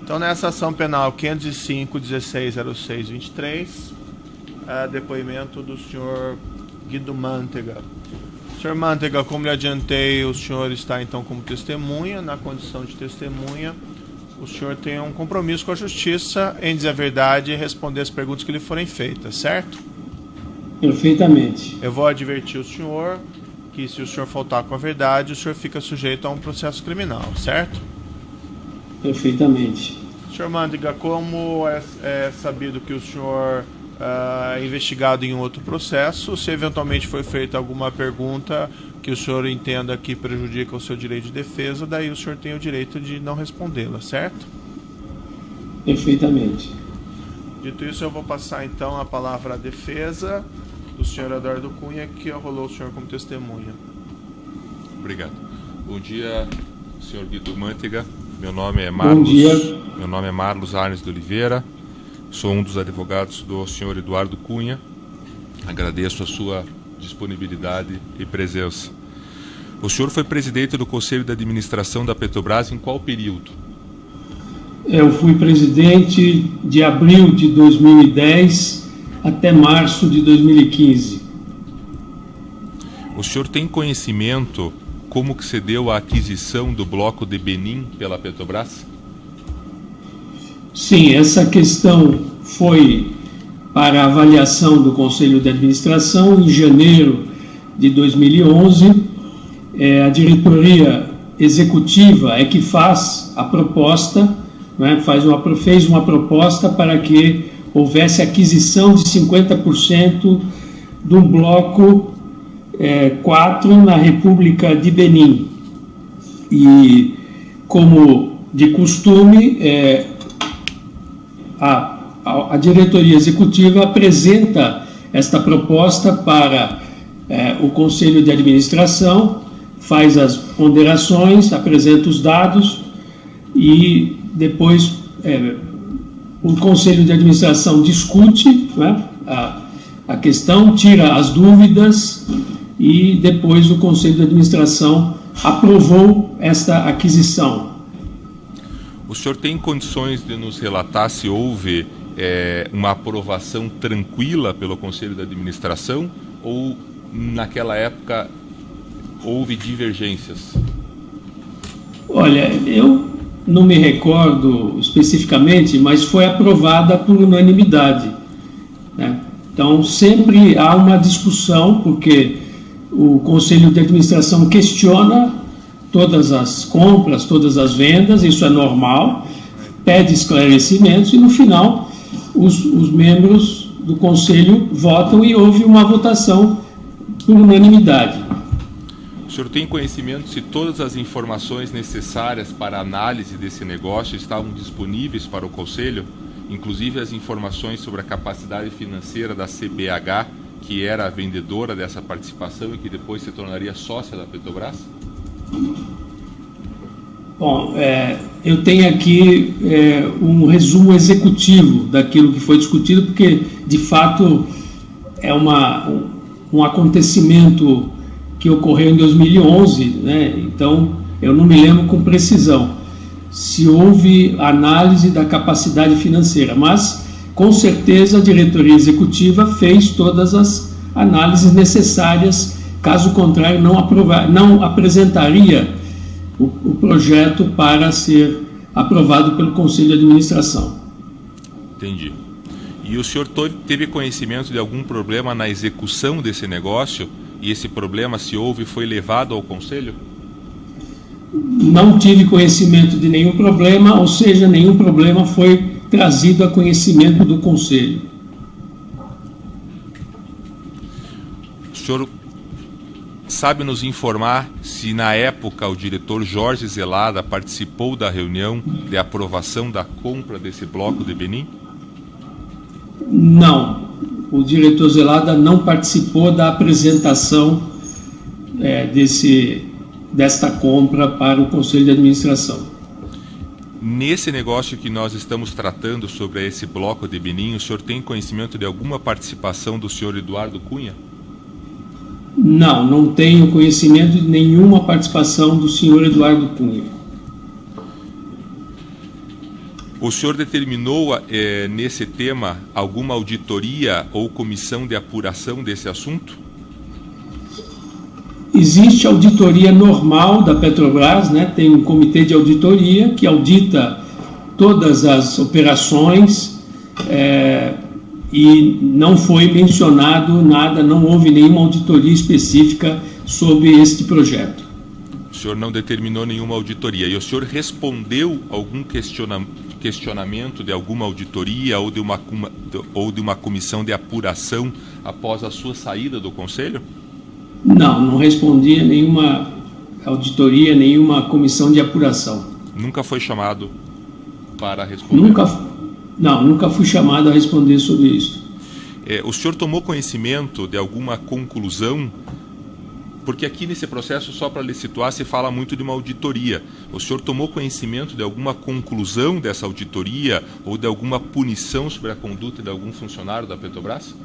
Então, nessa ação penal 505.1606.23, depoimento do senhor Guido Mantega. Senhor Mantega, como lhe adiantei, o senhor está então como testemunha. Na condição de testemunha, o senhor tem um compromisso com a justiça em dizer a verdade e responder as perguntas que lhe forem feitas, certo? Perfeitamente. Eu vou advertir o senhor que, se o senhor faltar com a verdade, o senhor fica sujeito a um processo criminal, certo? Perfeitamente. Senhor Mantega, como é sabido que o senhor é investigado em um outro processo, se eventualmente foi feita alguma pergunta que o senhor entenda que prejudica o seu direito de defesa, daí o senhor tem o direito de não respondê-la, certo? Perfeitamente. Dito isso, eu vou passar então a palavra à defesa do senhor Eduardo Cunha, que arrolou o senhor como testemunha. Obrigado. Bom dia, senhor Guido Mantega. Meu nome é Marlos. Bom dia. Meu nome é Marlos Arnes de Oliveira. Sou um dos advogados do senhor Eduardo Cunha. Agradeço a sua disponibilidade e presença. O senhor foi presidente do Conselho de Administração da Petrobras em qual período? Eu fui presidente de abril de 2010 até março de 2015. O senhor tem conhecimento como que se deu a aquisição do bloco de Benim pela Petrobras? Sim, essa questão foi para avaliação do Conselho de Administração em janeiro de 2011. A diretoria executiva é que faz a proposta, né, fez uma proposta para que houvesse aquisição de 50% do bloco 4 na República de Benim. E, como de costume, a diretoria executiva apresenta esta proposta para o Conselho de Administração, faz as ponderações, apresenta os dados e depois o Conselho de Administração discute, né, a questão, tira as dúvidas e depois o Conselho de Administração aprovou esta aquisição. O senhor tem condições de nos relatar se houve uma aprovação tranquila pelo Conselho de Administração ou naquela época houve divergências? Olha, eu não me recordo especificamente, mas foi aprovada por unanimidade, né? Então, sempre há uma discussão, porque o Conselho de Administração questiona todas as compras, todas as vendas, isso é normal, pede esclarecimentos e, no final, os membros do Conselho votam e houve uma votação por unanimidade. O senhor tem conhecimento se todas as informações necessárias para a análise desse negócio estavam disponíveis para o Conselho, inclusive as informações sobre a capacidade financeira da CBH, que era a vendedora dessa participação e que depois se tornaria sócia da Petrobras? Bom, eu tenho aqui um resumo executivo daquilo que foi discutido, porque, de fato, é um acontecimento que ocorreu em 2011, né? Então, eu não me lembro com precisão se houve análise da capacidade financeira, mas, com certeza, a diretoria executiva fez todas as análises necessárias, caso contrário, não apresentaria o projeto para ser aprovado pelo Conselho de Administração. Entendi. E o senhor teve conhecimento de algum problema na execução desse negócio? E esse problema, se houve, foi levado ao Conselho? Não tive conhecimento de nenhum problema, ou seja, nenhum problema foi trazido a conhecimento do Conselho. O senhor sabe nos informar se na época o diretor Jorge Zelada participou da reunião de aprovação da compra desse bloco de Benim? Não, o diretor Zelada não participou da apresentação desta compra para o Conselho de Administração. Nesse negócio que nós estamos tratando sobre esse bloco de Benim, o senhor tem conhecimento de alguma participação do senhor Eduardo Cunha? Não tenho conhecimento de nenhuma participação do senhor Eduardo Cunha. O senhor determinou nesse tema alguma auditoria ou comissão de apuração desse assunto? Existe auditoria normal da Petrobras, né? Tem um comitê de auditoria que audita todas as operações e não foi mencionado nada, não houve nenhuma auditoria específica sobre este projeto. O senhor não determinou nenhuma auditoria. E o senhor respondeu algum questionamento de alguma auditoria ou de uma comissão de apuração após a sua saída do Conselho? Não respondi a nenhuma auditoria, nenhuma comissão de apuração. Nunca foi chamado para responder? Nunca fui chamado a responder sobre isso. O senhor tomou conhecimento de alguma conclusão? Porque aqui nesse processo, só para lhe situar, se fala muito de uma auditoria. O senhor tomou conhecimento de alguma conclusão dessa auditoria ou de alguma punição sobre a conduta de algum funcionário da Petrobras?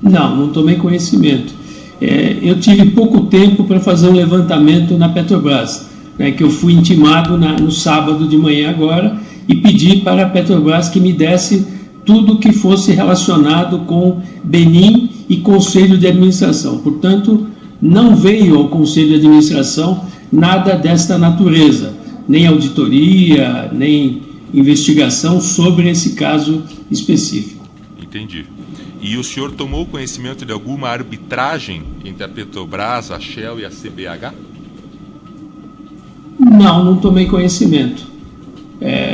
Não tomei conhecimento. Eu tive pouco tempo para fazer um levantamento na Petrobras, né, que eu fui intimado no sábado de manhã agora e pedi para a Petrobras que me desse tudo que fosse relacionado com Benim e Conselho de Administração. Portanto, não veio ao Conselho de Administração nada desta natureza, nem auditoria, nem investigação sobre esse caso específico. Entendi. E o senhor tomou conhecimento de alguma arbitragem entre a Petrobras, a Shell e a CBH? Não tomei conhecimento.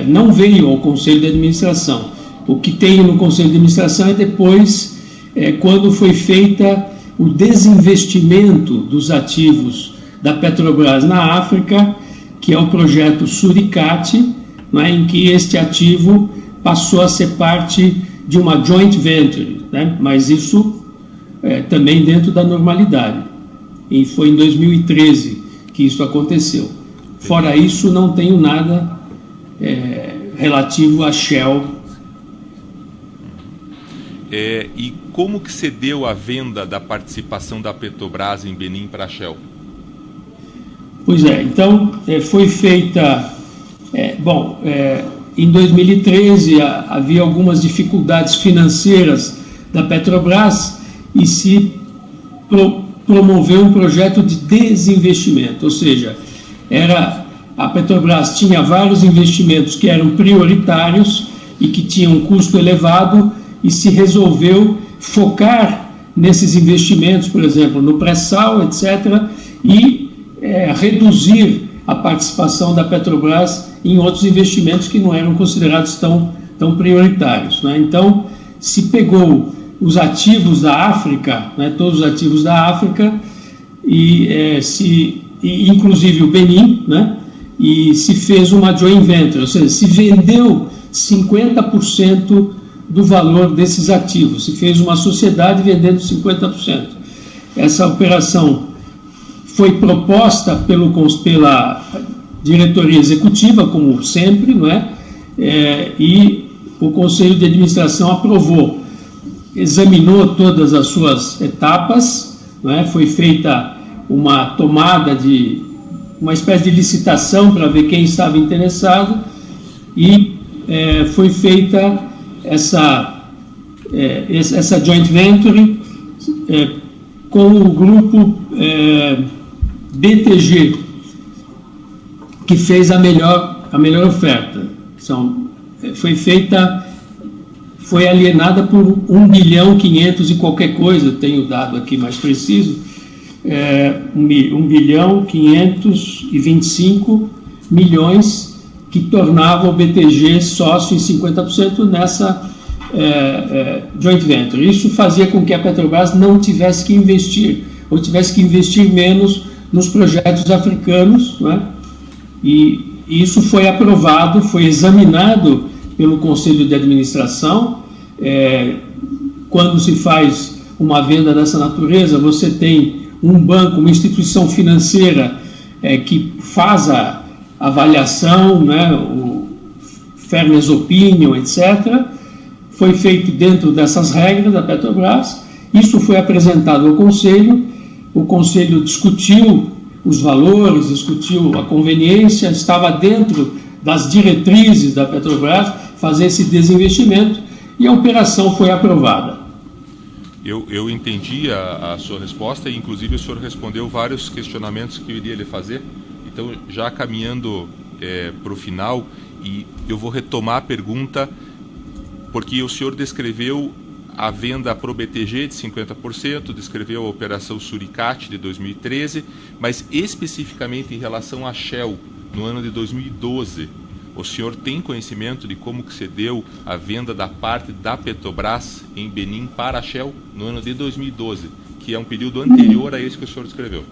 Não veio ao Conselho de Administração. O que tem no Conselho de Administração é depois, quando foi feita o desinvestimento dos ativos da Petrobras na África, que é o projeto Suricate, né, em que este ativo passou a ser parte de uma joint venture, né, mas isso também dentro da normalidade. E foi em 2013 que isso aconteceu. Fora isso, não tenho nada relativo a Shell. E como que se deu a venda da participação da Petrobras em Benim para a Shell? Pois então, foi feita... em 2013 havia algumas dificuldades financeiras da Petrobras e se promoveu um projeto de desinvestimento, ou seja, a Petrobras tinha vários investimentos que eram prioritários e que tinham um custo elevado e se resolveu focar nesses investimentos, por exemplo, no pré-sal, etc., e reduzir a participação da Petrobras em outros investimentos que não eram considerados tão prioritários, né? Então, se pegou os ativos da África, né, todos os ativos da África, e inclusive o Benim, né, e se fez uma joint venture, ou seja, se vendeu 50% do valor desses ativos, se fez uma sociedade vendendo 50%. Essa operação foi proposta pela diretoria executiva, como sempre, não é? E o Conselho de Administração aprovou, examinou todas as suas etapas, não é? Foi feita uma tomada uma espécie de licitação para ver quem estava interessado e foi feita essa joint venture com o grupo BTG, que fez a melhor oferta. Foi alienada por 1 bilhão 500 e qualquer coisa, tenho o dado aqui mais preciso, 1 bilhão 525 milhões, que tornava o BTG sócio em 50% nessa joint venture. Isso fazia com que a Petrobras não tivesse que investir, ou tivesse que investir menos nos projetos africanos, não é? E isso foi aprovado, foi examinado pelo Conselho de Administração. Quando se faz uma venda dessa natureza, você tem um banco, uma instituição financeira que faz a avaliação, né, o fairness opinion, etc. Foi feito dentro dessas regras da Petrobras. Isso foi apresentado ao Conselho. O Conselho discutiu os valores, discutiu a conveniência, estava dentro das diretrizes da Petrobras, fazer esse desinvestimento, e a operação foi aprovada. Eu entendi a sua resposta e, inclusive, o senhor respondeu vários questionamentos que eu iria lhe fazer. Então, já caminhando para o final, e eu vou retomar a pergunta, porque o senhor descreveu a venda para o BTG de 50%, descreveu a operação Suricate de 2013, mas especificamente em relação à Shell, no ano de 2012, o senhor tem conhecimento de como que se deu a venda da parte da Petrobras em Benim para a Shell no ano de 2012, que é um período anterior a esse que o senhor descreveu?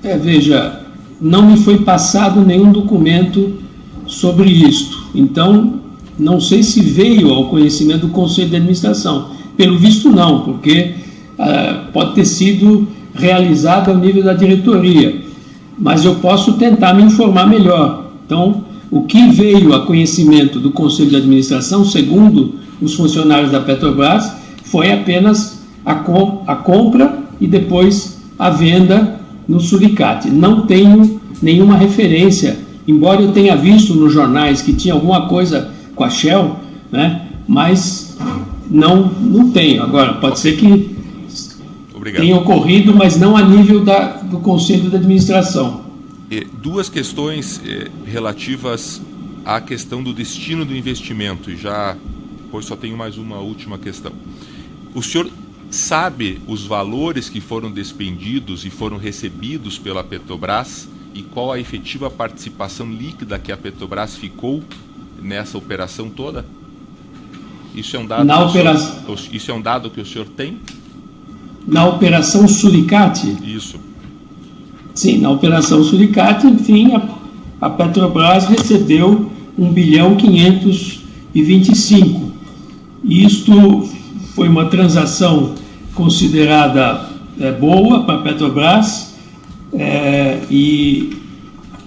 Veja, não me foi passado nenhum documento sobre isto. Então, não sei se veio ao conhecimento do Conselho de Administração. Pelo visto, não, porque pode ter sido realizado ao nível da diretoria. Mas eu posso tentar me informar melhor. Então, o que veio a conhecimento do Conselho de Administração, segundo os funcionários da Petrobras, foi apenas a compra e depois a venda no Suricate. Não tenho nenhuma referência, embora eu tenha visto nos jornais que tinha alguma coisa com a Shell, né? Mas não tenho. Agora, pode ser que tenha ocorrido, mas não a nível do Conselho de Administração. Duas questões relativas à questão do destino do investimento, e pois só tenho mais uma última questão. O senhor sabe os valores que foram despendidos e foram recebidos pela Petrobras e qual a efetiva participação líquida que a Petrobras ficou nessa operação toda? Isso é um dado, isso é um dado que o senhor tem? Na operação Suricate? Isso. Sim, na operação Suricate, enfim, a Petrobras recebeu 1.525 bilhão. Isto foi uma transação considerada boa para a Petrobras e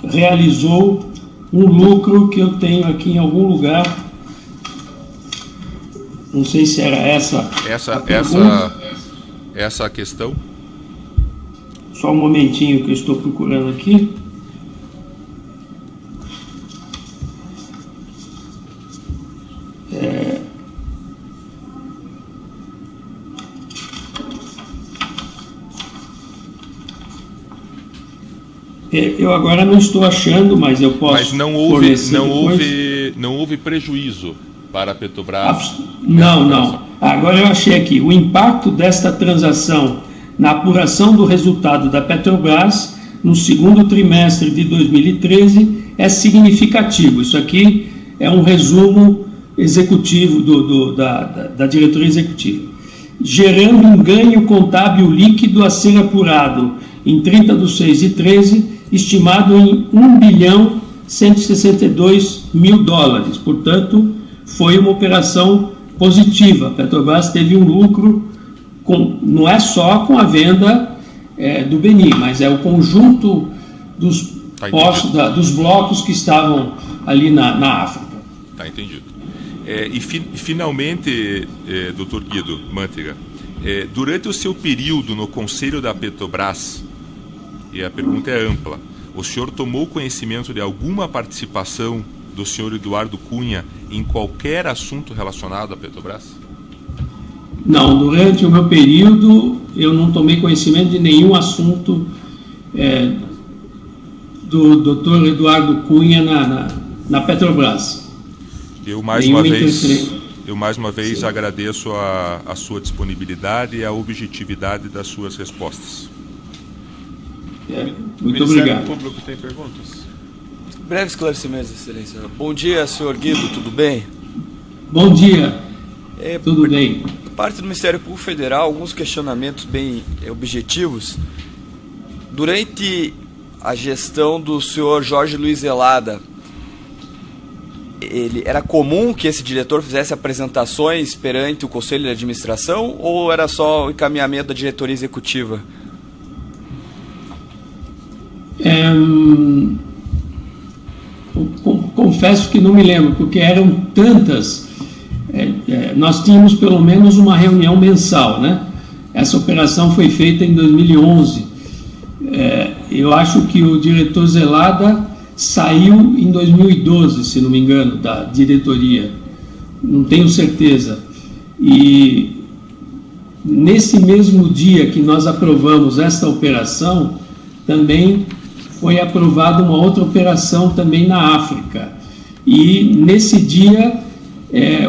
realizou um lucro que eu tenho aqui em algum lugar. Não sei se era essa a questão. Só um momentinho que eu estou procurando aqui. Eu agora não estou achando, mas eu posso. Mas não houve prejuízo para a Petrobras? Não. Agora eu achei aqui. O impacto desta transação na apuração do resultado da Petrobras no segundo trimestre de 2013 é significativo. Isso aqui é um resumo executivo da diretoria executiva. Gerando um ganho contábil líquido a ser apurado em 30/6/13, estimado em $1.162 bilhão. Portanto, foi uma operação positiva. A Petrobras teve um lucro, não é só com a venda do Benim, mas é o conjunto dos blocos que estavam ali na África. Está entendido. E finalmente, Dr. Guido Mantega, durante o seu período no Conselho da Petrobras, e a pergunta é ampla, o senhor tomou conhecimento de alguma participação do senhor Eduardo Cunha em qualquer assunto relacionado à Petrobras? Não, durante o meu período eu não tomei conhecimento de nenhum assunto do Dr. Eduardo Cunha na Petrobras. Eu mais uma vez agradeço a sua disponibilidade e a objetividade das suas respostas. Muito obrigado. O público tem perguntas? Breve esclarecimento, Excelência. Bom dia, senhor Guido, tudo bem? Bom dia, tudo bem. Parte do Ministério Público Federal, alguns questionamentos bem objetivos. Durante a gestão do senhor Jorge Luiz Zelada, era comum que esse diretor fizesse apresentações perante o Conselho de Administração ou era só o encaminhamento da diretoria executiva? Confesso que não me lembro, porque eram tantas. Nós tínhamos pelo menos uma reunião mensal, né? Essa operação foi feita em 2011. Eu acho que o diretor Zelada saiu em 2012, se não me engano, da diretoria, não tenho certeza. E nesse mesmo dia que nós aprovamos esta operação, também foi aprovada uma outra operação também na África. E nesse dia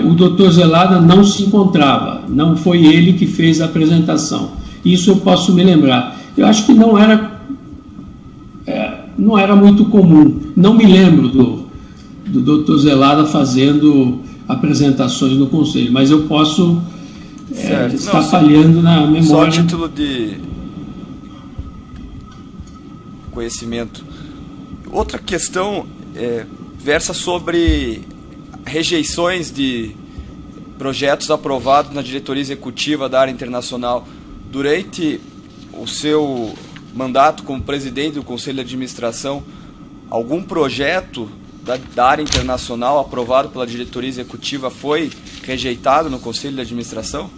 o Dr. Zelada não se encontrava, não foi ele que fez a apresentação. Isso eu posso me lembrar. Eu acho que não era muito comum. Não me lembro do Dr. Zelada fazendo apresentações no Conselho, mas eu posso estar falhando na memória. Só a título de conhecimento. Outra questão versa sobre rejeições de projetos aprovados na diretoria executiva da área internacional. Durante o seu mandato como presidente do Conselho de Administração, algum projeto da área internacional aprovado pela diretoria executiva foi rejeitado no Conselho de Administração?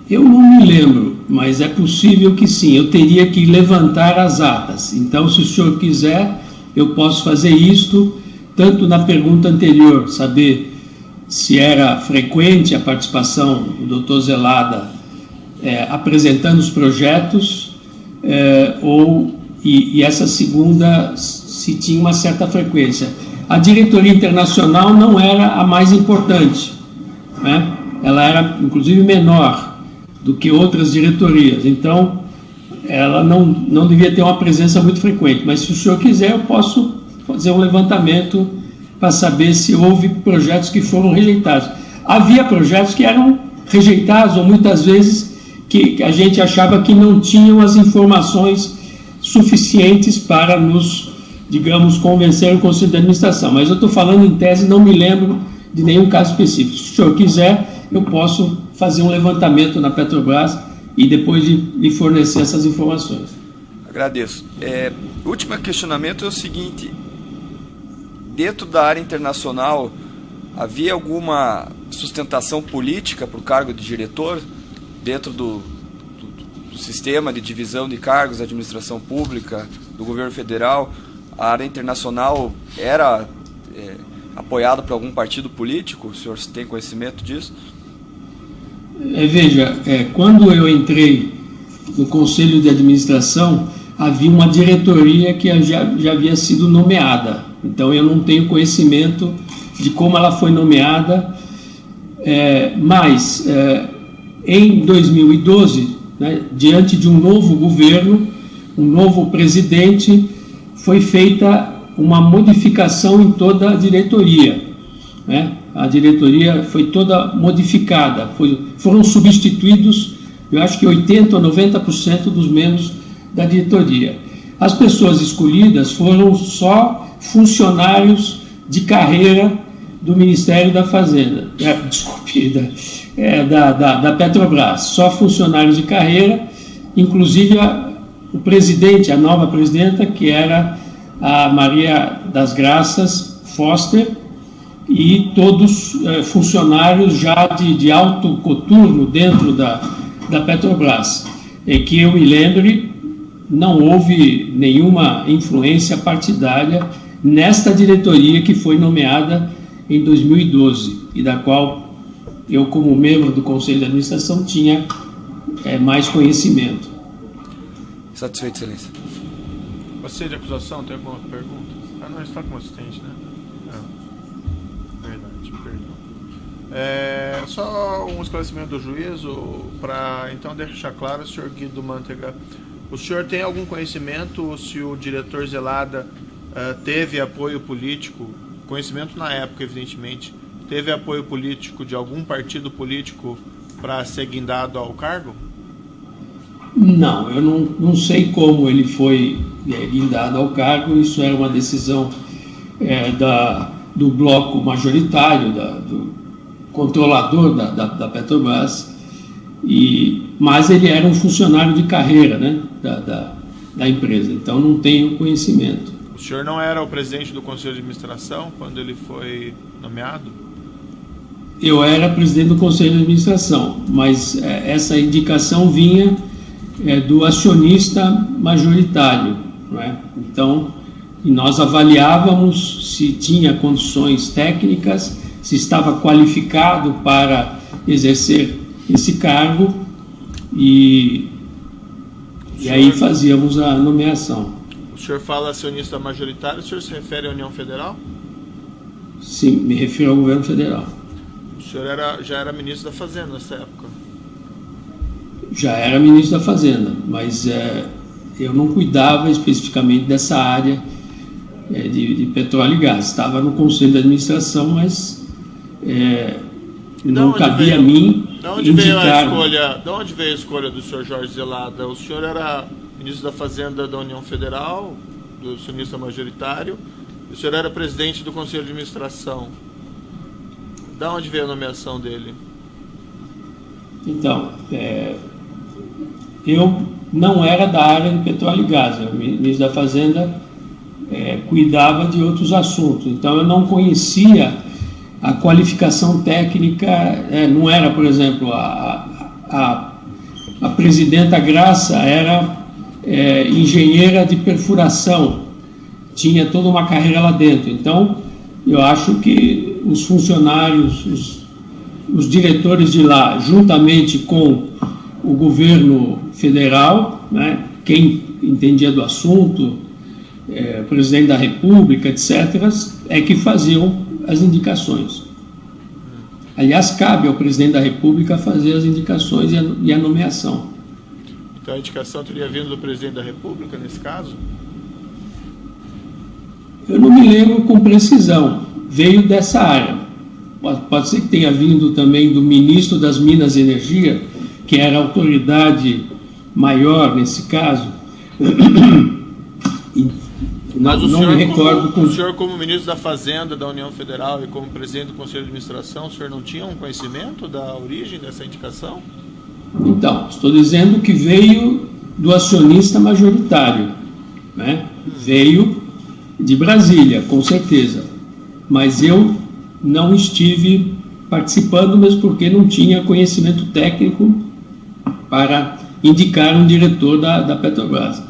Eu não me lembro, mas é possível que sim. Eu teria que levantar as atas. Então, se o senhor quiser, eu posso fazer isto, tanto na pergunta anterior, saber se era frequente a participação do Dr. Zelada apresentando os projetos, e essa segunda, se tinha uma certa frequência. A diretoria internacional não era a mais importante, né? Ela era, inclusive, menor do que outras diretorias, então ela não devia ter uma presença muito frequente, mas se o senhor quiser eu posso fazer um levantamento para saber se houve projetos que foram rejeitados. Havia projetos que eram rejeitados, ou muitas vezes que a gente achava que não tinham as informações suficientes para nos, digamos, convencer o Conselho de Administração, mas eu estou falando em tese, não me lembro de nenhum caso específico. Se o senhor quiser, eu posso fazer um levantamento na Petrobras e depois de lhe fornecer essas informações. Agradeço. O último questionamento é o seguinte: dentro da área internacional, havia alguma sustentação política para o cargo de diretor dentro do sistema de divisão de cargos da administração pública, do governo federal? A área internacional era apoiada por algum partido político? O senhor tem conhecimento disso? Veja, quando eu entrei no Conselho de Administração, havia uma diretoria que já havia sido nomeada. Então eu não tenho conhecimento de como ela foi nomeada, mas em 2012, né, diante de um novo governo, um novo presidente, foi feita uma modificação em toda a diretoria, né? A diretoria foi toda modificada, foram substituídos, eu acho que 80% ou 90% dos membros da diretoria. As pessoas escolhidas foram só funcionários de carreira do Ministério da Fazenda, da Petrobras, só funcionários de carreira, inclusive o presidente, a nova presidenta, que era a Maria das Graças Foster, e todos funcionários já de alto coturno dentro da Petrobras. Que eu me lembre, não houve nenhuma influência partidária nesta diretoria que foi nomeada em 2012 e da qual eu, como membro do Conselho de Administração, tinha mais conhecimento. Satisfeito, Excelência. Você de acusação, tem alguma pergunta? Não, está como assistente, né? Verdade, perdão. Só um esclarecimento do juízo, para então deixar claro, senhor Guido Mantega, o senhor tem algum conhecimento se o diretor Zelada teve apoio político, conhecimento na época, evidentemente, teve apoio político de algum partido político para ser guindado ao cargo? Não, eu não sei como ele foi guindado ao cargo. Isso era uma decisão do bloco majoritário, do controlador da Petrobras, mas ele era um funcionário de carreira, né, da empresa, então não tenho conhecimento. O senhor não era o presidente do Conselho de Administração quando ele foi nomeado? Eu era presidente do Conselho de Administração, mas essa indicação vinha do acionista majoritário, né? Então, nós avaliávamos se tinha condições técnicas, se estava qualificado para exercer esse cargo e aí fazíamos a nomeação. O senhor fala acionista majoritário, o senhor se refere à União Federal? Sim, me refiro ao governo federal. O senhor já era ministro da Fazenda nessa época? Já era ministro da Fazenda, mas eu não cuidava especificamente dessa área de petróleo e gás. Estava no Conselho de Administração, mas não cabia a mim indicar... De onde veio a escolha do senhor Jorge Zelada? O senhor era ministro da Fazenda da União Federal, do acionista majoritário, e o senhor era presidente do Conselho de Administração. De onde veio a nomeação dele? Então, eu não era da área de petróleo e gás. O ministro da Fazenda cuidava de outros assuntos. Então, eu não conhecia a qualificação técnica. Não era, por exemplo, a presidenta Graça era engenheira de perfuração. Tinha toda uma carreira lá dentro. Então, eu acho que os funcionários, os diretores de lá, juntamente com o governo federal, né, quem entendia do assunto, o presidente da República, etc., é que faziam as indicações. Aliás, cabe ao presidente da República fazer as indicações e a nomeação. Então a indicação teria vindo do presidente da República, nesse caso? Eu não me lembro com precisão. Veio dessa área. Pode ser que tenha vindo também do ministro das Minas e Energia, que era a autoridade maior nesse caso. Mas não me recordo. O senhor, como ministro da Fazenda da União Federal e como presidente do Conselho de Administração, o senhor não tinha um conhecimento da origem dessa indicação? Então, estou dizendo que veio do acionista majoritário, né? Veio de Brasília, com certeza. Mas eu não estive participando, mesmo porque não tinha conhecimento técnico para indicar um diretor da Petrobras.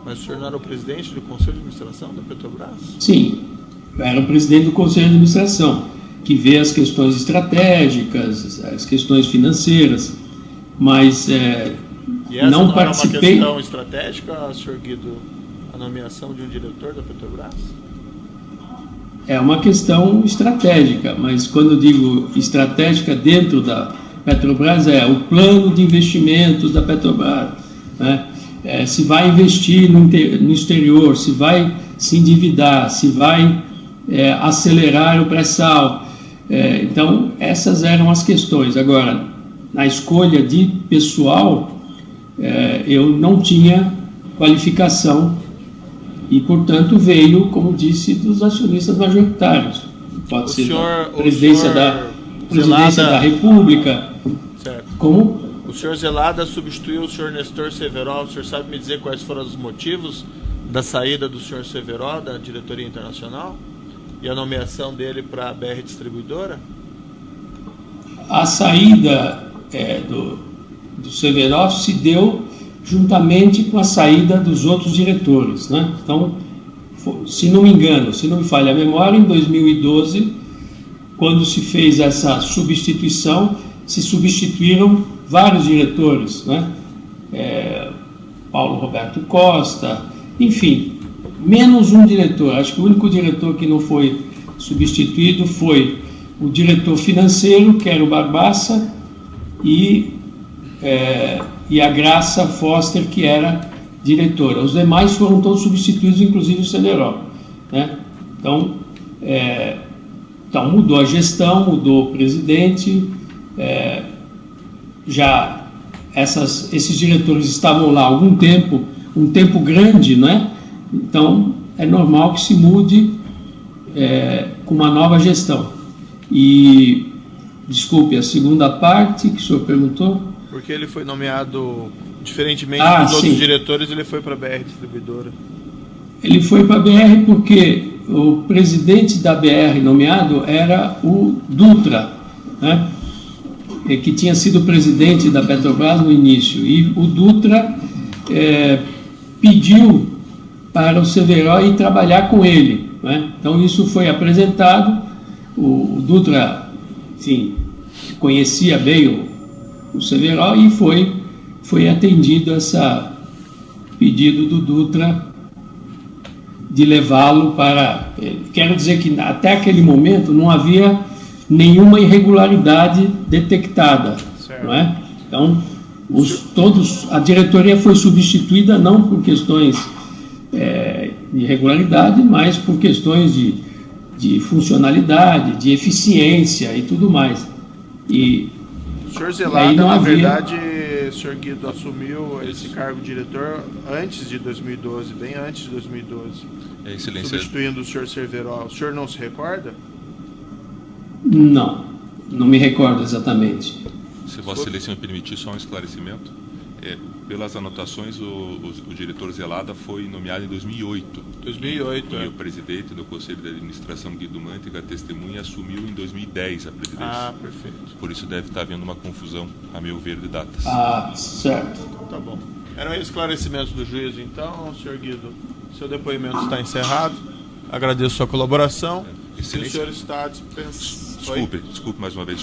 Mas o senhor não era o presidente do Conselho de Administração da Petrobras? Sim, eu era o presidente do Conselho de Administração, que vê as questões estratégicas, as questões financeiras, mas não participei... E essa não era uma questão estratégica, senhor Guido, a nomeação de um diretor da Petrobras? É uma questão estratégica, mas quando eu digo estratégica dentro da Petrobras, é o plano de investimentos da Petrobras, né? Se vai investir no exterior, se vai se endividar, se vai acelerar o pré-sal. Então, essas eram as questões. Agora, na escolha de pessoal, eu não tinha qualificação e, portanto, veio, como disse, dos acionistas majoritários. Pode ser da presidência da República. Certo. Como? O senhor Zelada substituiu o senhor Nestor Severo. O senhor sabe me dizer quais foram os motivos da saída do senhor Severo da diretoria internacional e a nomeação dele para a BR Distribuidora? A saída do Severo se deu juntamente com a saída dos outros diretores, né? Então, se não me engano, se não me falha a memória, em 2012, quando se fez essa substituição, se substituíram vários diretores, né? Paulo Roberto Costa, enfim, menos um diretor. Acho que o único diretor que não foi substituído foi o diretor financeiro, que era o Barbaça, e a Graça Foster, que era diretora. Os demais foram todos substituídos, inclusive o Celeró, né? Então, mudou a gestão, mudou o presidente, já esses diretores estavam lá há algum tempo, um tempo grande, né? Então, é normal que se mude com uma nova gestão. E, desculpe, a segunda parte que o senhor perguntou? Porque ele foi nomeado, diferentemente dos outros diretores, ele foi para a BR Distribuidora. Ele foi para a BR porque o presidente da BR nomeado era o Dutra, né? que tinha sido presidente da Petrobras no início, e o Dutra pediu para o Severo ir trabalhar com ele, né? Então isso foi apresentado, o Dutra, enfim, conhecia bem o Severo, e foi atendido esse pedido do Dutra de levá-lo para... Quero dizer que até aquele momento não havia nenhuma irregularidade detectada, não é? Então, a diretoria foi substituída não por questões de irregularidade, mas por questões de funcionalidade, de eficiência e tudo mais. E o senhor Zelada, na verdade, o senhor Guido assumiu esse cargo de diretor antes de 2012, bem antes de 2012. Excelência. Substituindo o senhor Cerveró. O senhor não se recorda? Não me recordo exatamente. Se Vossa Excelência me permitir só um esclarecimento, pelas anotações, o diretor Zelada foi nomeado em 2008. 2008, E o presidente do Conselho de Administração, Guido Mantega, testemunha, assumiu em 2010 a presidência. Ah, perfeito. Por isso deve estar havendo uma confusão, a meu ver, de datas. Ah, certo. Então, tá bom. Eram esclarecimentos do juízo, então, senhor Guido. Seu depoimento está encerrado. Agradeço sua colaboração. Se o senhor está dispensado... Desculpe mais uma vez.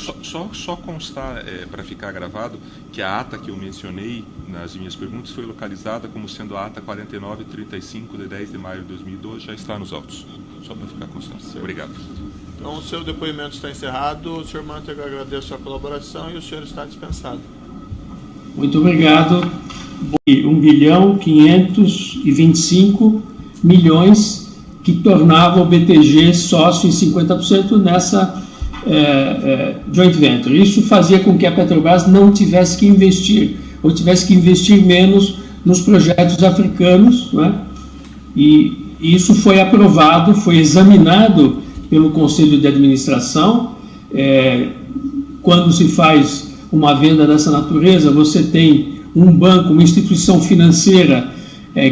Só constar, para ficar gravado, que a ata que eu mencionei nas minhas perguntas foi localizada como sendo a ata 4935 de 10 de maio de 2012, já está nos autos. Só para ficar constante. Obrigado. Então, o seu depoimento está encerrado. O senhor Mantega agradece a sua colaboração e o senhor está dispensado. Muito obrigado. 1.525 milhões que tornava o BTG sócio em 50% nessa joint venture. Isso fazia com que a Petrobras não tivesse que investir, ou tivesse que investir menos nos projetos africanos, né? E isso foi aprovado, foi examinado pelo Conselho de Administração. Quando se faz uma venda dessa natureza, você tem um banco, uma instituição financeira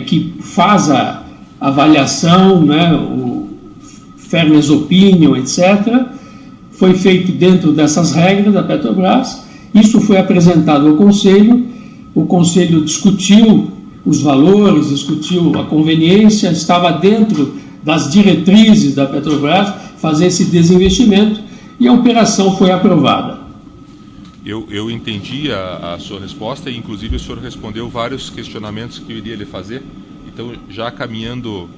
que faz a avaliação, né, o fairness opinion, etc. Foi feito dentro dessas regras da Petrobras. Isso foi apresentado ao Conselho. O Conselho discutiu os valores, discutiu a conveniência, estava dentro das diretrizes da Petrobras fazer esse desinvestimento e a operação foi aprovada. Eu entendi a sua resposta e, inclusive, o senhor respondeu vários questionamentos que eu iria lhe fazer. Então, já caminhando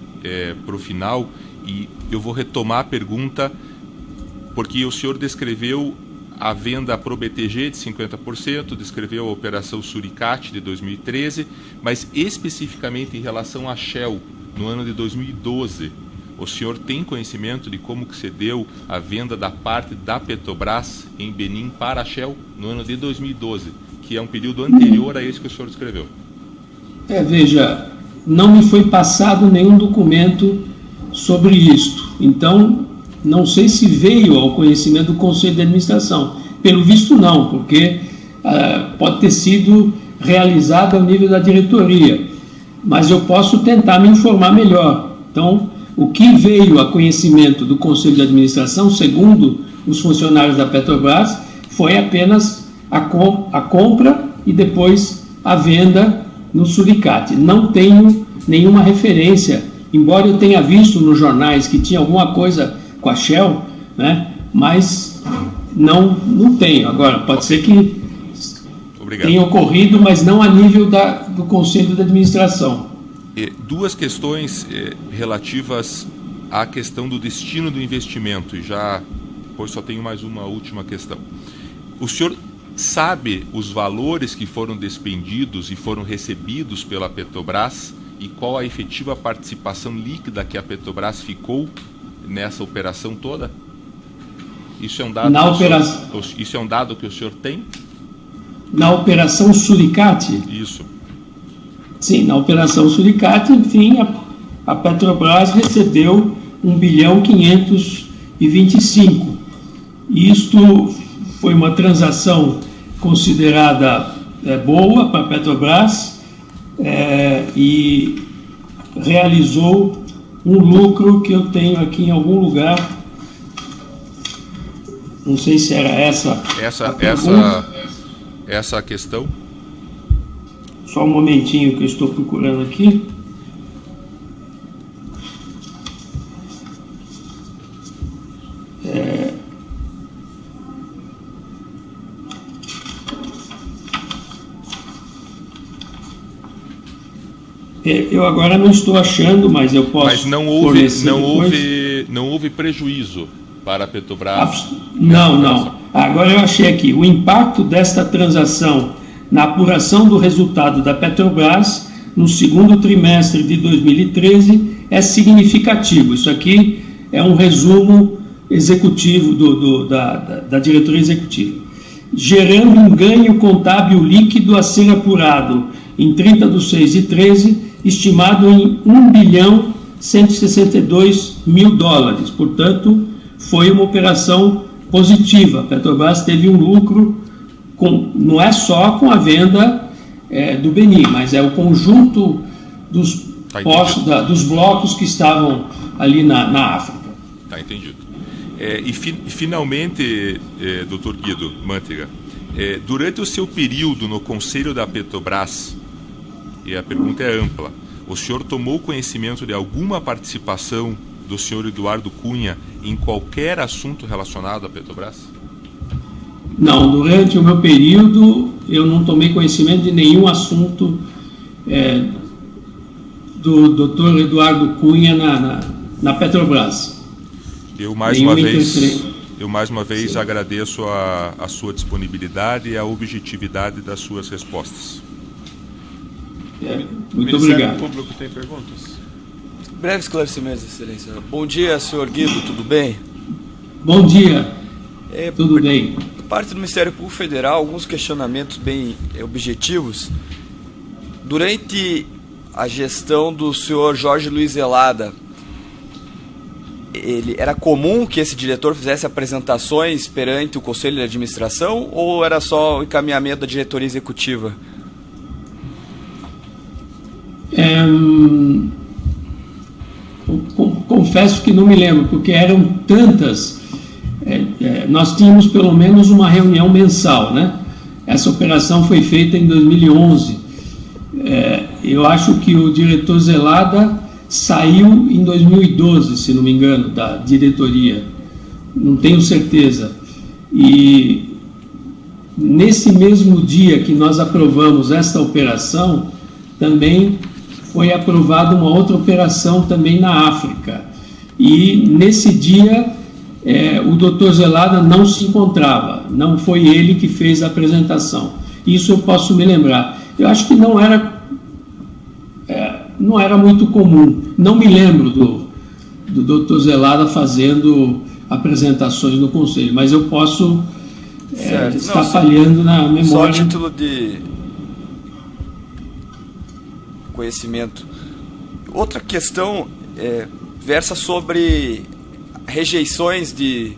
para o final, e eu vou retomar a pergunta, porque o senhor descreveu a venda para o BTG de 50%, descreveu a operação Suricate de 2013, mas especificamente em relação à Shell, no ano de 2012, o senhor tem conhecimento de como que se deu a venda da parte da Petrobras em Benin para a Shell no ano de 2012, que é um período anterior a esse que o senhor descreveu? Veja, não me foi passado nenhum documento sobre isto. Então, não sei se veio ao conhecimento do Conselho de Administração. Pelo visto, não, porque pode ter sido realizado ao nível da diretoria. Mas eu posso tentar me informar melhor. Então, o que veio a conhecimento do Conselho de Administração, segundo os funcionários da Petrobras, foi apenas a compra e depois a venda no Suricate. Não tenho nenhuma referência, embora eu tenha visto nos jornais que tinha alguma coisa com a Shell, né? Mas não tenho. Agora, pode ser que tenha ocorrido, mas não a nível do Conselho de Administração. Duas questões relativas à questão do destino do investimento, e pois só tenho mais uma última questão. O senhor sabe os valores que foram despendidos e foram recebidos pela Petrobras e qual a efetiva participação líquida que a Petrobras ficou nessa operação toda? Isso é um dado, isso é um dado que o senhor tem? Na operação Suricate? Isso. Sim, na operação Suricate, enfim, a Petrobras recebeu 1.525. Isto foi uma transação considerada boa para a Petrobras e realizou um lucro que eu tenho aqui em algum lugar. Não sei se era essa a questão. Só um momentinho que eu estou procurando aqui. Eu agora não estou achando, mas eu posso. Mas não houve prejuízo para a Petrobras? Não. Agora eu achei aqui. O impacto desta transação na apuração do resultado da Petrobras no segundo trimestre de 2013 é significativo. Isso aqui é um resumo executivo da diretoria executiva. Gerando um ganho contábil líquido a ser apurado em 30/6/13, estimado em $1.162.000. Portanto, foi uma operação positiva. A Petrobras teve um lucro, não é só com a venda do Beni, mas é o conjunto dos blocos que estavam ali na África. Está entendido. Finalmente, Dr. Guido Mantega, durante o seu período no Conselho da Petrobras, e a pergunta é ampla, o senhor tomou conhecimento de alguma participação do senhor Eduardo Cunha em qualquer assunto relacionado à Petrobras? Não, durante o meu período eu não tomei conhecimento de nenhum assunto do Dr. Eduardo Cunha na Petrobras. Eu mais uma vez agradeço a sua disponibilidade e a objetividade das suas respostas. Muito obrigado. O público tem perguntas? Breve esclarecimento, Excelência. Bom dia, senhor Guido, tudo bem? Bom dia, tudo bem. Por parte do Ministério Público Federal, alguns questionamentos bem objetivos. Durante a gestão do senhor Jorge Luiz Zelada, era comum que esse diretor fizesse apresentações perante o Conselho de Administração ou era só o encaminhamento da diretoria executiva? Confesso que não me lembro, porque eram tantas. Nós tínhamos pelo menos uma reunião mensal, né? Essa operação foi feita em 2011. Eu acho que o diretor Zelada saiu em 2012, se não me engano, da diretoria. Não tenho certeza. E nesse mesmo dia que nós aprovamos esta operação, também foi aprovada uma outra operação também na África. E nesse dia o Dr. Zelada não se encontrava, não foi ele que fez a apresentação. Isso eu posso me lembrar. Eu acho que não era muito comum. Não me lembro do Dr. Zelada fazendo apresentações no Conselho, mas eu posso estar falhando na memória. Só a título de conhecimento. Outra questão versa sobre rejeições de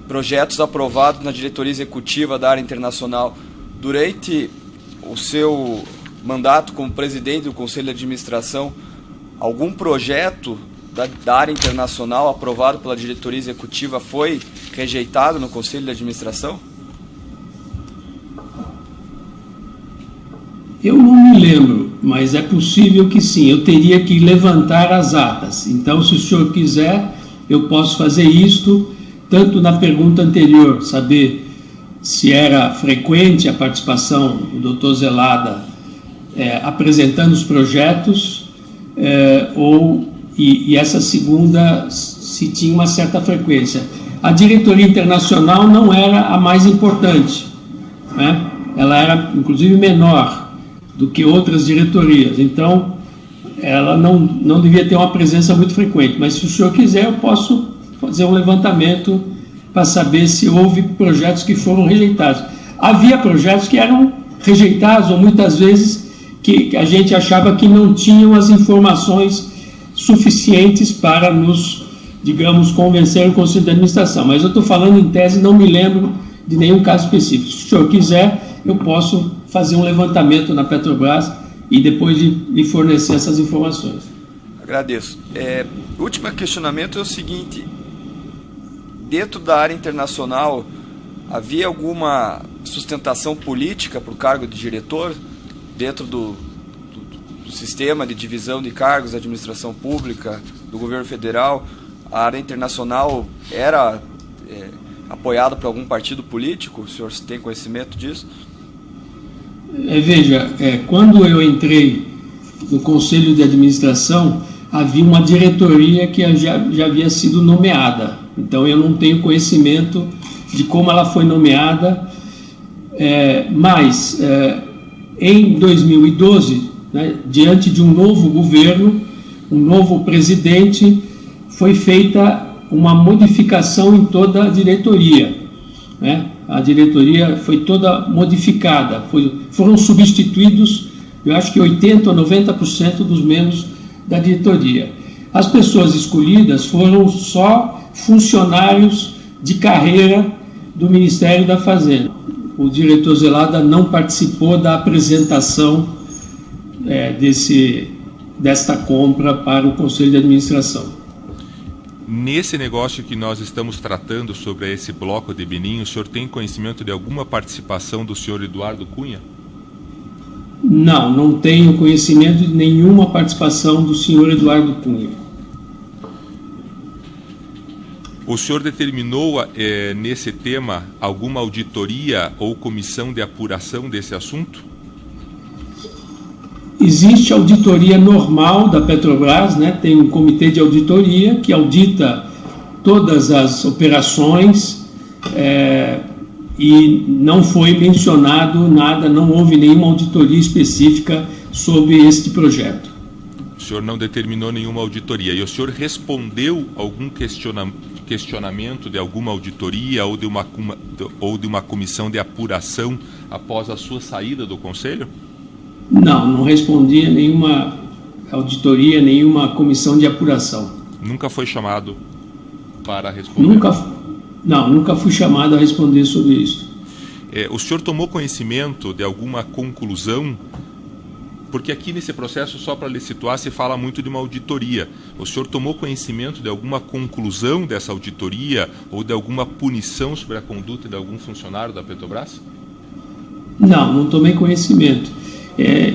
projetos aprovados na diretoria executiva da área internacional. Durante o seu mandato como presidente do Conselho de Administração, algum projeto da área internacional aprovado pela diretoria executiva foi rejeitado no Conselho de Administração? Eu não me lembro, mas é possível que sim. Eu teria que levantar as atas. Então, se o senhor quiser, eu posso fazer isto, tanto na pergunta anterior, saber se era frequente a participação do Dr. Zelada apresentando os projetos, e essa segunda, se tinha uma certa frequência. A diretoria internacional não era a mais importante, né? Ela era, inclusive, menor do que outras diretorias, então ela não devia ter uma presença muito frequente, mas se o senhor quiser eu posso fazer um levantamento para saber se houve projetos que foram rejeitados. Havia projetos que eram rejeitados, ou muitas vezes que a gente achava que não tinham as informações suficientes para nos, digamos, convencer o Conselho de Administração, mas eu estou falando em tese, não me lembro de nenhum caso específico. Se o senhor quiser, eu posso fazer um levantamento na Petrobras e depois de lhe fornecer essas informações. Agradeço. O último questionamento é o seguinte: dentro da área internacional, havia alguma sustentação política para o cargo de diretor dentro do sistema de divisão de cargos da administração pública, do governo federal? A área internacional era apoiada por algum partido político? O senhor tem conhecimento disso? Veja, quando eu entrei no Conselho de Administração, havia uma diretoria que já havia sido nomeada. Então eu não tenho conhecimento de como ela foi nomeada, mas em 2012, né, diante de um novo governo, um novo presidente, foi feita uma modificação em toda a diretoria, né? A diretoria foi toda modificada, foram substituídos, eu acho que 80% ou 90% dos membros da diretoria. As pessoas escolhidas foram só funcionários de carreira do Ministério da Fazenda. O diretor Zelada não participou da apresentação desta compra para o Conselho de Administração. Nesse negócio que nós estamos tratando sobre esse bloco de Benim, o senhor tem conhecimento de alguma participação do senhor Eduardo Cunha? Não tenho conhecimento de nenhuma participação do senhor Eduardo Cunha. O senhor determinou nesse tema alguma auditoria ou comissão de apuração desse assunto? Existe auditoria normal da Petrobras, né? Tem um comitê de auditoria que audita todas as operações e não foi mencionado nada, não houve nenhuma auditoria específica sobre este projeto. O senhor não determinou nenhuma auditoria. E o senhor respondeu algum questionamento de alguma auditoria ou de uma comissão de apuração após a sua saída do Conselho? Não respondi a nenhuma auditoria, nenhuma comissão de apuração. Nunca foi chamado para responder? Nunca fui chamado a responder sobre isso. O senhor tomou conhecimento de alguma conclusão? Porque aqui nesse processo, só para lhe situar, se fala muito de uma auditoria. O senhor tomou conhecimento de alguma conclusão dessa auditoria ou de alguma punição sobre a conduta de algum funcionário da Petrobras? Não tomei conhecimento.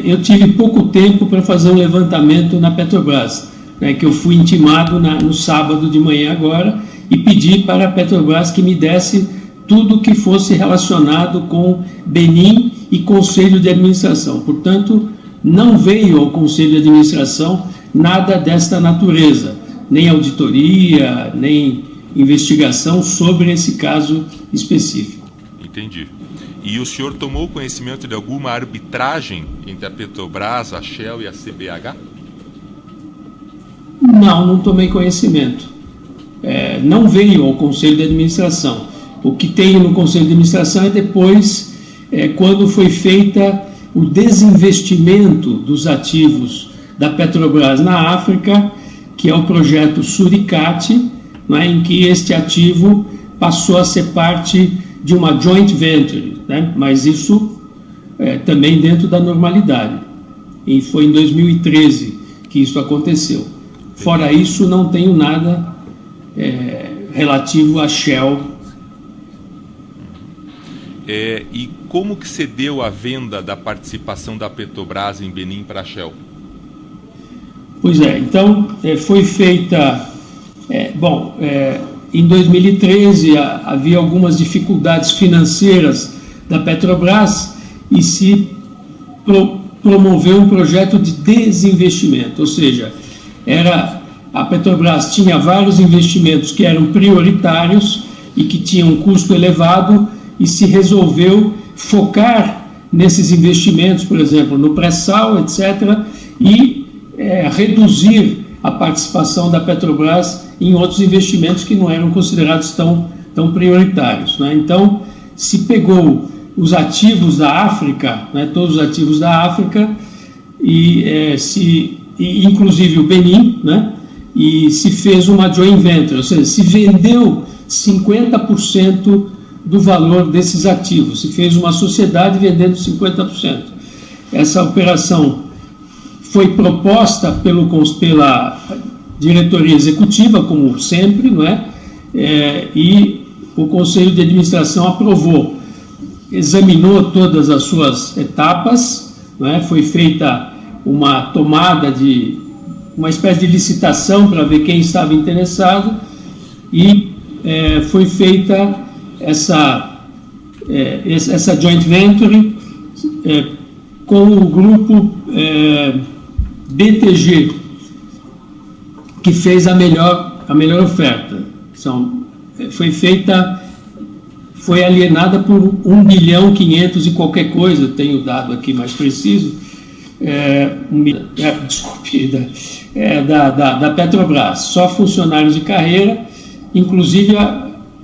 Eu tive pouco tempo para fazer um levantamento na Petrobras, né, que eu fui intimado no sábado de manhã agora e pedi para a Petrobras que me desse tudo que fosse relacionado com Benim e Conselho de Administração. Portanto, não veio ao Conselho de Administração nada desta natureza, nem auditoria, nem investigação sobre esse caso específico. Entendi. E o senhor tomou conhecimento de alguma arbitragem entre a Petrobras, a Shell e a CBH? Não tomei conhecimento. Não veio ao Conselho de Administração. O que tem no Conselho de Administração é depois, quando foi feita o desinvestimento dos ativos da Petrobras na África, que é o projeto Suricate, né, em que este ativo passou a ser parte de uma joint venture, né? Mas isso também dentro da normalidade. E foi em 2013 que isso aconteceu. Fora isso, não tenho nada relativo a Shell. E como que se deu a venda da participação da Petrobras em Benim para a Shell? Pois então foi feita... em 2013 havia algumas dificuldades financeiras da Petrobras e se promoveu um projeto de desinvestimento, ou seja, a Petrobras tinha vários investimentos que eram prioritários e que tinham um custo elevado e se resolveu focar nesses investimentos, por exemplo, no pré-sal, etc., e reduzir a participação da Petrobras em outros investimentos que não eram considerados tão prioritários, né? Então, se pegou os ativos da África, né, todos os ativos da África, inclusive o Benim, né, e se fez uma joint venture, ou seja, se vendeu 50% do valor desses ativos, se fez uma sociedade vendendo 50%. Essa operação foi proposta pela diretoria executiva, como sempre, não é? e o Conselho de Administração aprovou, examinou todas as suas etapas, né? Foi feita uma tomada de uma espécie de licitação para ver quem estava interessado e foi feita essa joint venture com o grupo BTG, que fez a melhor oferta. Foi alienada por 1 bilhão 500 e qualquer coisa, eu tenho o dado aqui mais preciso, da Petrobras, só funcionários de carreira, inclusive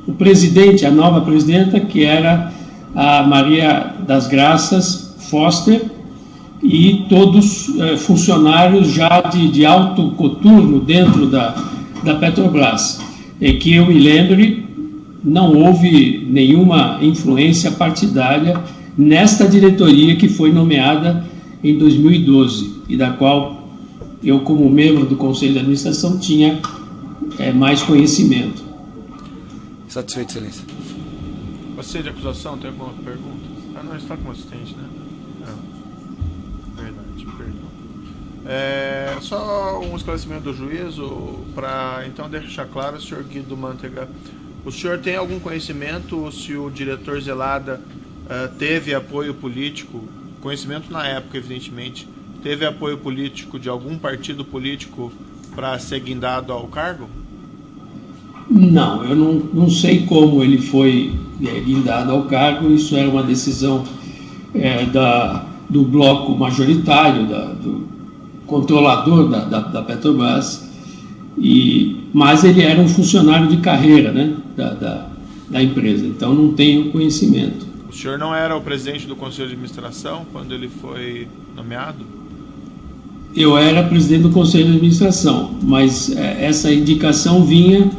o presidente, a nova presidenta, que era a Maria das Graças Foster, e todos funcionários já de alto coturno dentro da Petrobras. Que eu me lembre, não houve nenhuma influência partidária nesta diretoria que foi nomeada em 2012 e da qual eu, como membro do Conselho de Administração, tinha mais conhecimento. Satisfeito, Excelência. Você de acusação, tem alguma pergunta? Não, está como assistente, né? Verdade, perdão. Só um esclarecimento do juízo, para então deixar claro, senhor Guido Mantega, o senhor tem algum conhecimento se o diretor Zelada teve apoio político, conhecimento na época, evidentemente, teve apoio político de algum partido político para ser guindado ao cargo? Não, eu não sei como ele foi guindado ao cargo, isso era uma decisão do bloco majoritário, do controlador da Petrobras, mas ele era um funcionário de carreira, né, da empresa, então não tenho conhecimento. O senhor não era o presidente do Conselho de Administração quando ele foi nomeado? Eu era presidente do Conselho de Administração, mas essa indicação vinha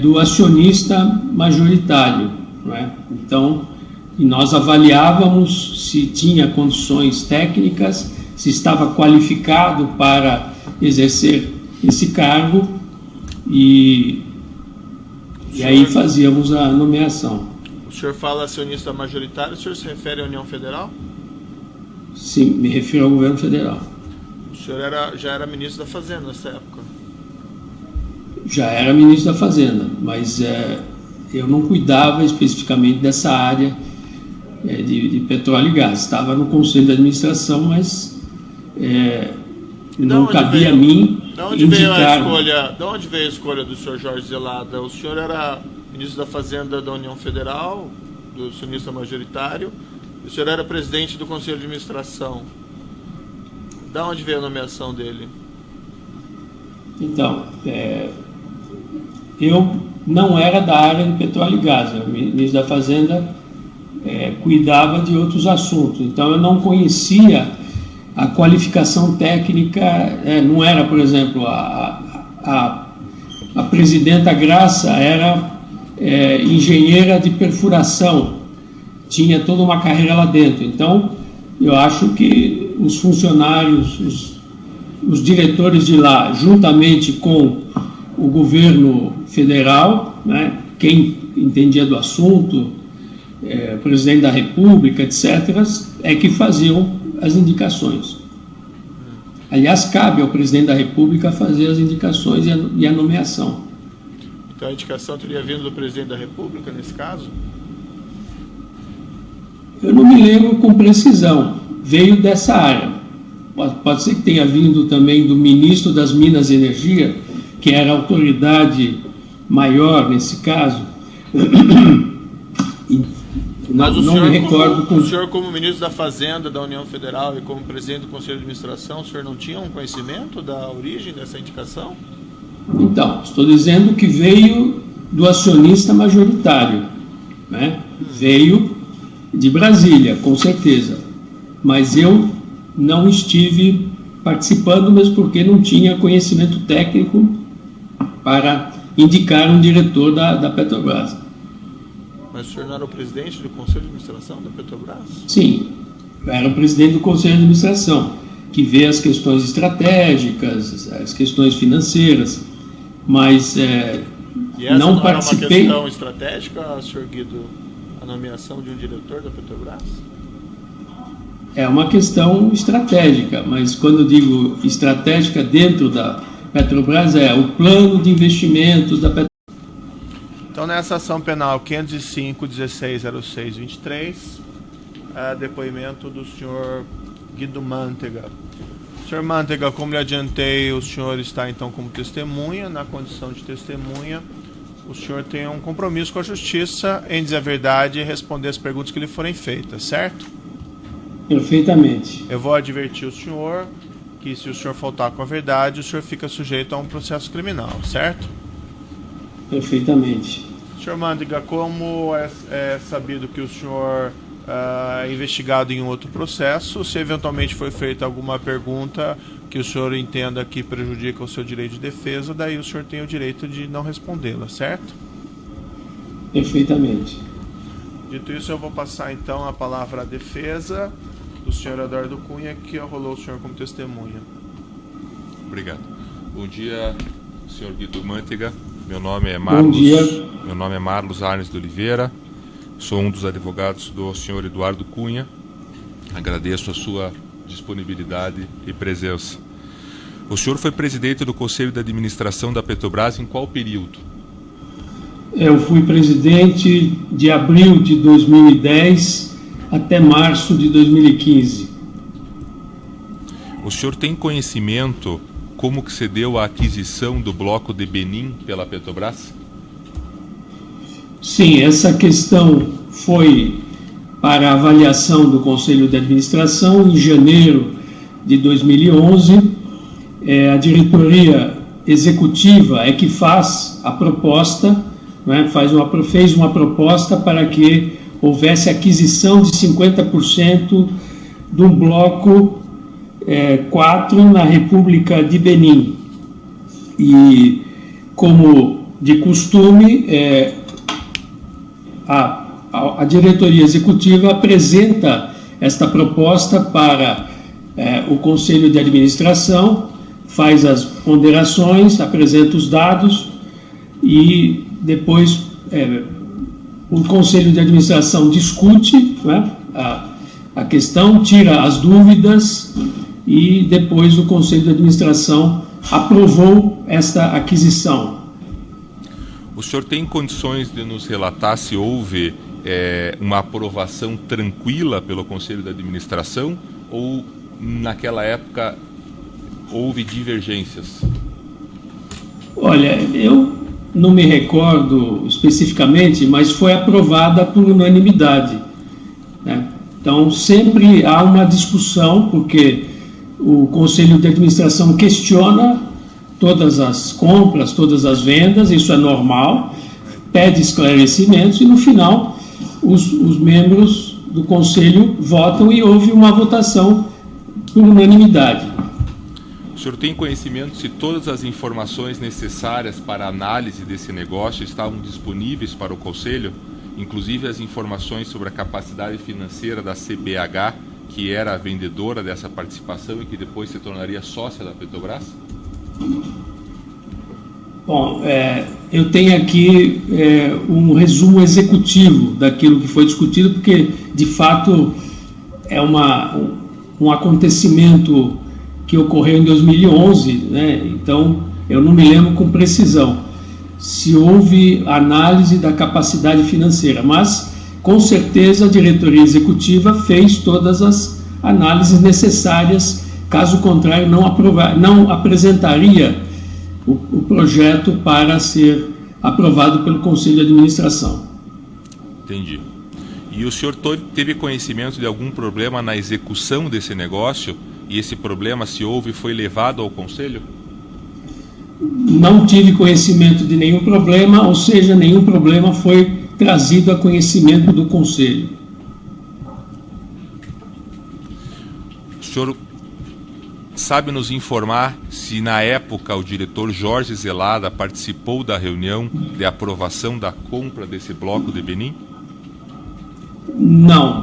do acionista majoritário, não é? Então, nós avaliávamos se tinha condições técnicas, se estava qualificado para exercer esse cargo e aí fazíamos a nomeação. O senhor fala acionista majoritário, o senhor se refere à União Federal? Sim, me refiro ao governo federal. O senhor já era ministro da Fazenda nessa época? Já era ministro da Fazenda, mas eu não cuidava especificamente dessa área de petróleo e gás. Estava no Conselho de Administração, mas não cabia a mim indicar. De onde veio a escolha do senhor Jorge Zelada? O senhor era ministro da Fazenda da União Federal, do acionista majoritário, o senhor era presidente do Conselho de Administração. De onde veio a nomeação dele? Então, eu não era da área de petróleo e gás. O ministro da Fazenda cuidava de outros assuntos. Então, eu não conhecia a qualificação técnica. Não era, por exemplo, a presidenta Graça era engenheira de perfuração. Tinha toda uma carreira lá dentro. Então, eu acho que os funcionários, os diretores de lá, juntamente com o governo federal, né, quem entendia do assunto, o presidente da República, etc., que faziam as indicações. Aliás, cabe ao presidente da República fazer as indicações e a nomeação. Então a indicação teria vindo do presidente da República, nesse caso? Eu não me lembro com precisão. Veio dessa área. Pode ser que tenha vindo também do ministro das Minas e Energia, que era a autoridade maior nesse caso. Mas não me recordo. O senhor, como ministro da Fazenda da União Federal e como presidente do Conselho de Administração, o senhor não tinha um conhecimento da origem dessa indicação? Então, estou dizendo que veio do acionista majoritário, né? Veio de Brasília, com certeza. Mas eu não estive participando, mesmo porque não tinha conhecimento técnico para indicar um diretor da Petrobras. Mas o senhor não era o presidente do Conselho de Administração da Petrobras? Sim, eu era o presidente do Conselho de Administração, que vê as questões estratégicas, as questões financeiras, mas... E E essa não não participei. É uma questão estratégica, senhor Guido, a nomeação de um diretor da Petrobras? É uma questão estratégica, mas quando eu digo estratégica dentro da Petrobras, é o plano de investimentos da Petrobras. Então, nessa ação penal 505.1606.23, depoimento do senhor Guido Mantega. Senhor Mantega, como lhe adiantei, o senhor está então como testemunha. Na condição de testemunha, o senhor tem um compromisso com a justiça em dizer a verdade e responder as perguntas que lhe forem feitas, certo? Perfeitamente. Eu vou advertir o senhor que se o senhor faltar com a verdade, o senhor fica sujeito a um processo criminal, certo? Perfeitamente. Senhor Mantega, como é sabido que o senhor é investigado em outro processo, se eventualmente foi feita alguma pergunta que o senhor entenda que prejudica o seu direito de defesa, daí o senhor tem o direito de não respondê-la, certo? Perfeitamente. Dito isso, eu vou passar então a palavra à defesa do senhor Eduardo Cunha, que arrolou o senhor como testemunha. Obrigado. Bom dia, senhor Guido Mantega. Meu nome é Marlos. Bom dia. Meu nome é Marlos Arnes de Oliveira. Sou um dos advogados do senhor Eduardo Cunha. Agradeço a sua disponibilidade e presença. O senhor foi presidente do Conselho de Administração da Petrobras em qual período? Eu fui presidente de abril de 2010 até março de 2015. O senhor tem conhecimento como que se deu a aquisição do bloco de Benim pela Petrobras? Sim, essa questão foi para avaliação do Conselho de Administração em janeiro de 2011. A diretoria executiva é que faz a proposta, né, fez uma proposta para que houvesse aquisição de 50% do bloco 4 na República de Benim. E, como de costume, a diretoria executiva apresenta esta proposta para o Conselho de Administração, faz as ponderações, apresenta os dados e depois o Conselho de Administração discute, né, a questão, tira as dúvidas e depois o Conselho de Administração aprovou esta aquisição. O senhor tem condições de nos relatar se houve uma aprovação tranquila pelo Conselho de Administração ou naquela época houve divergências? Olha, eu não me recordo especificamente, mas foi aprovada por unanimidade, né? Então sempre há uma discussão, porque o Conselho de Administração questiona todas as compras, todas as vendas, isso é normal, pede esclarecimentos e no final os membros do Conselho votam e houve uma votação por unanimidade. O senhor tem conhecimento se todas as informações necessárias para a análise desse negócio estavam disponíveis para o Conselho, inclusive as informações sobre a capacidade financeira da CBH, que era a vendedora dessa participação e que depois se tornaria sócia da Petrobras? Bom, eu tenho aqui um resumo executivo daquilo que foi discutido, porque, de fato, é um acontecimento que ocorreu em 2011, né? Então eu não me lembro com precisão se houve análise da capacidade financeira, mas com certeza a diretoria executiva fez todas as análises necessárias, caso contrário não apresentaria o projeto para ser aprovado pelo Conselho de Administração. Entendi. E o senhor teve conhecimento de algum problema na execução desse negócio? E esse problema, se houve, foi levado ao Conselho? Não tive conhecimento de nenhum problema, ou seja, nenhum problema foi trazido a conhecimento do Conselho. O senhor sabe nos informar se na época o diretor Jorge Zelada participou da reunião de aprovação da compra desse bloco de Benim? Não.